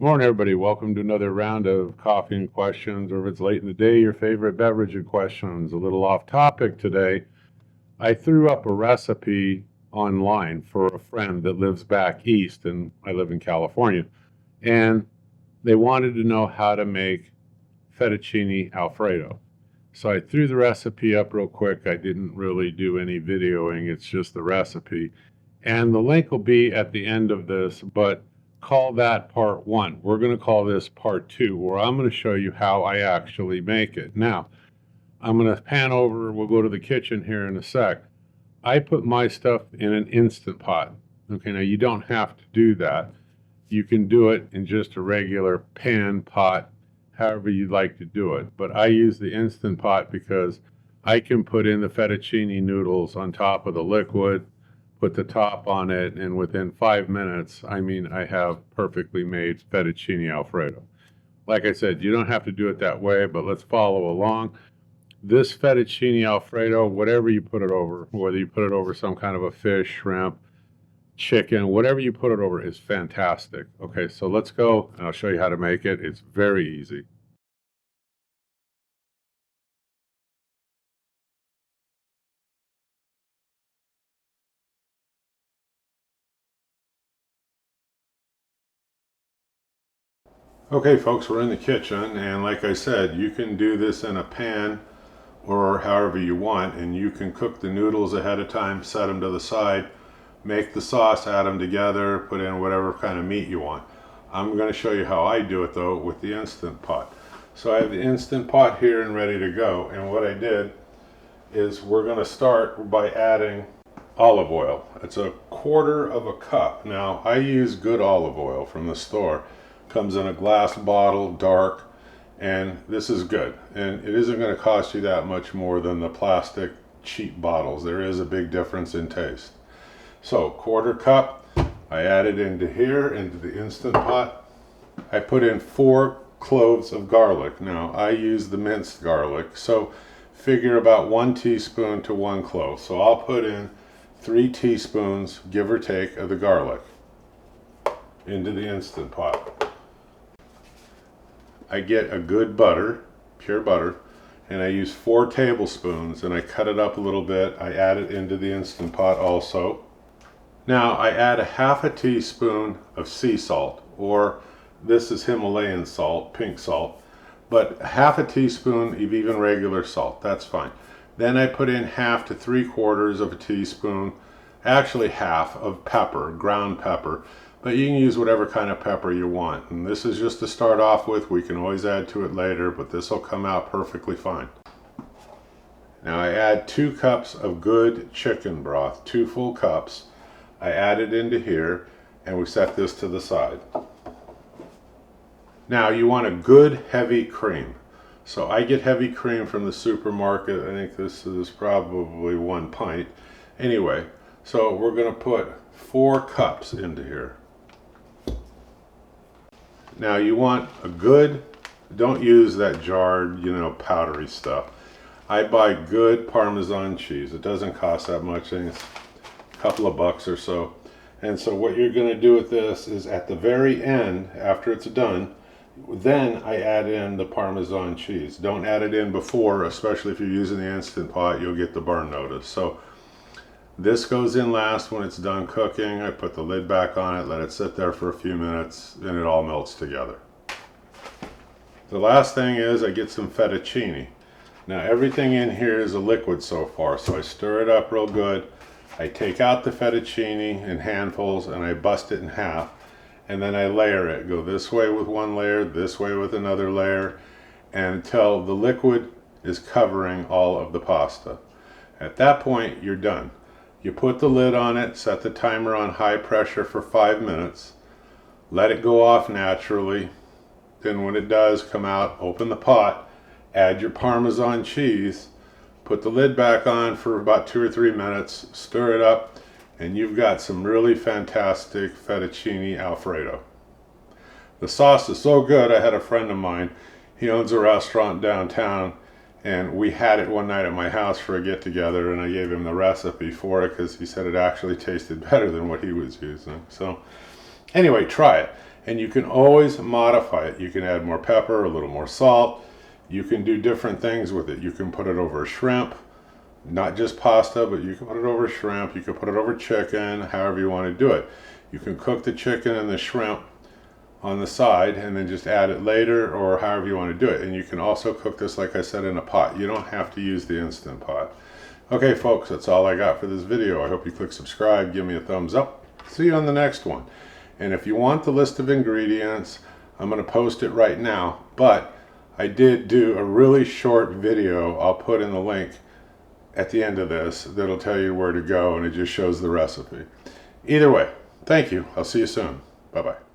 Morning, everybody. Welcome to another round of coffee and questions, or if it's late in the day, your favorite beverage and questions. A little off topic today. I threw up a recipe online for a friend that lives back east, and I live in California. And they wanted to know how to make fettuccine Alfredo. So I threw the recipe up real quick. I didn't really do any videoing, it's just the recipe. And the link will be at the end of this, but call that part one. We're going to call this part two, where I'm going to show you how I actually make it. Now, I'm going to pan over, we'll go to the kitchen here in a sec. I put my stuff in an Instant Pot. Okay, now you don't have to do that. You can do it in just a regular pan pot, however you'd like to do it. But I use the Instant Pot because I can put in the fettuccine noodles on top of the liquid, put the top on it, and within 5 minutes, I have perfectly made fettuccine Alfredo. Like I said, you don't have to do it that way, but let's follow along. This fettuccine Alfredo, whatever you put it over, whether you put it over some kind of a fish, shrimp, chicken, whatever you put it over is fantastic. Okay, so let's go and I'll show you how to make it. It's very easy. Okay, folks, we're in the kitchen, and like I said, you can do this in a pan or however you want, and you can cook the noodles ahead of time, set them to the side, make the sauce, add them together, put in whatever kind of meat you want. I'm going to show you how I do it though with the Instant Pot. So I have the Instant Pot here and ready to go, and what I did is we're going to start by adding olive oil. It's a quarter of a cup. Now I use good olive oil from the store. Comes in a glass bottle, dark, and this is good. And it isn't going to cost you that much more than the plastic cheap bottles. There is a big difference in taste. So quarter cup, I add it into here, into the Instant Pot. I put in 4 cloves of garlic. Now I use the minced garlic, so figure about 1 teaspoon to 1 clove. So I'll put in 3 teaspoons, give or take, of the garlic into the Instant Pot. I get a good butter, pure butter, and I use 4 tablespoons, and I cut it up a little bit. I add it into the Instant Pot also. Now I add a half a teaspoon of sea salt, or this is Himalayan salt, pink salt, but half a teaspoon of even regular salt, that's fine. Then I put in half to 3/4 of a teaspoon, actually half, of pepper, ground pepper. But you can use whatever kind of pepper you want. And this is just to start off with. We can always add to it later, but this will come out perfectly fine. Now I add 2 cups of good chicken broth, 2 full cups. I add it into here, and we set this to the side. Now you want a good heavy cream. So I get heavy cream from the supermarket. I think this is probably 1 pint. Anyway, so we're going to put 4 cups into here. Now you want a good, don't use that jarred, powdery stuff. I buy good Parmesan cheese. It doesn't cost that much. I think it's a couple of bucks or so. And so what you're going to do with this is at the very end, after it's done, then I add in the Parmesan cheese. Don't add it in before, especially if you're using the Instant Pot, you'll get the burn notice. So this goes in last when it's done cooking. I put the lid back on it, let it sit there for a few minutes, and it all melts together. The last thing is I get some fettuccine. Now everything in here is a liquid so far, so I stir it up real good. I take out the fettuccine in handfuls and I bust it in half, and then I layer it. Go this way with one layer, this way with another layer, until the liquid is covering all of the pasta. At that point, you're done. You put the lid on it, set the timer on high pressure for 5 minutes, let it go off naturally. Then when it does come out, open the pot, add your Parmesan cheese, put the lid back on for about 2 or 3 minutes, stir it up, and you've got some really fantastic fettuccine Alfredo. The sauce is so good, I had a friend of mine, he owns a restaurant downtown, and we had it one night at my house for a get-together, and I gave him the recipe for it because he said it actually tasted better than what he was using. So anyway, try it. And you can always modify it. You can add more pepper, a little more salt. You can do different things with it. You can put it over shrimp, not just pasta, but you can put it over shrimp. You can put it over chicken, however you want to do it. You can cook the chicken and the shrimp on the side and then just add it later, or however you want to do it. And you can also cook this, like I said, in a pot. You don't have to use the Instant Pot. Okay folks, that's all I got for this video. I hope you click subscribe, give me a thumbs up. See you on the next one. And if you want the list of ingredients, I'm going to post it right now, but I did do a really short video. I'll put in the link at the end of this that'll tell you where to go, and it just shows the recipe. Either way, thank you. I'll see you soon. Bye-bye.